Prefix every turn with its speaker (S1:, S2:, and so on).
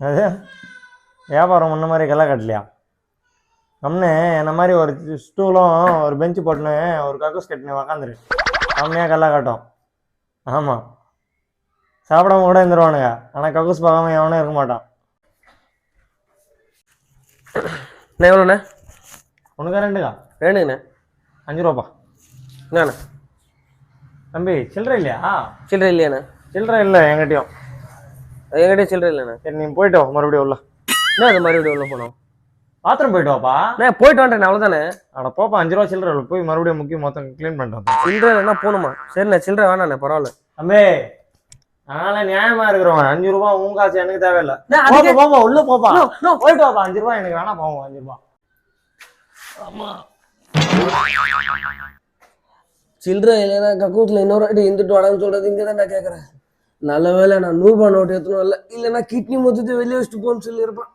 S1: அது வியாபாரம் முன்ன மாதிரி கெல்லாம் கட்டலையா? கம்னு என்ன மாதிரி ஒரு ஸ்டூலும் ஒரு பெஞ்சு போட்டுன்னு ஒரு கக்கூஸ் கட்டினு உக்காந்துரு. கம்மியாக கெல்லாம் காட்டும். ஆமாம், சாப்பிடாம கூட இருந்துருவானுங்க. ஆனால் கக்கூஸ் பார்க்காம எவனும் இருக்க மாட்டான்.
S2: அண்ணா எவ்வளோண்ணே?
S1: உனக்கு ரெண்டுக்கா?
S2: வேணுங்கண்ணே.
S1: 5 ரூபாப்பா.
S2: என்னண்ணே?
S1: தம்பி சில்லறை இல்லையா?
S2: சில்லறை இல்லையாண்ணே?
S1: சில்லறை இல்லை என்கிட்டயும்.
S2: என்கிட்டயே சில்லறை இல்லைண்ணே.
S1: சரி, நீ போயிட்டு வா மறுபடியும் உள்ள.
S2: என்ன அது மறுபடியும் உள்ள போனோம்?
S1: பாத்ரூம் போயிட்டு வாப்பா.
S2: நான் போயிட்டு வந்துட்டேன் அவ்வளோதானே.
S1: அட போப்பா, 5 ரூபா சில்லறை இல்லை. போய் மறுபடியும் முக்கிய மொத்தம் க்ளீன் பண்ணிட்டு வந்தேன்.
S2: சில்லறை என்ன போகணுமா? சரிண்ணே, சில்லறை வேணாண்ணே, பரவாயில்ல.
S1: தம்பி அதனால நியாயமா இருக்கிறவன் 5 ரூபா உன் காசு எனக்கு தேவையில்லை.
S2: அதுக்கே-
S1: போப்பா உள்ள போப்பா.
S2: No, no.
S1: போயிட்டு வாப்பா. 5 ரூபா எனக்கு வேணாம். போவோம் 5 ரூபா.
S2: சில்லறை இல்லைன்னா கக்கூத்தில் இன்னொரு வாட்டி இருந்துட்டு வாடான்னு சொல்றது இங்கே தான் நான் கேட்குறேன். நல்ல வேலை நான் 100 ரூபாய் நோட்டு எடுத்துன்னு வரல, இல்லைன்னா கிட்னி மொத்தத்தை வெளியே வச்சுட்டு போன்னு சொல்லியிருப்பான்.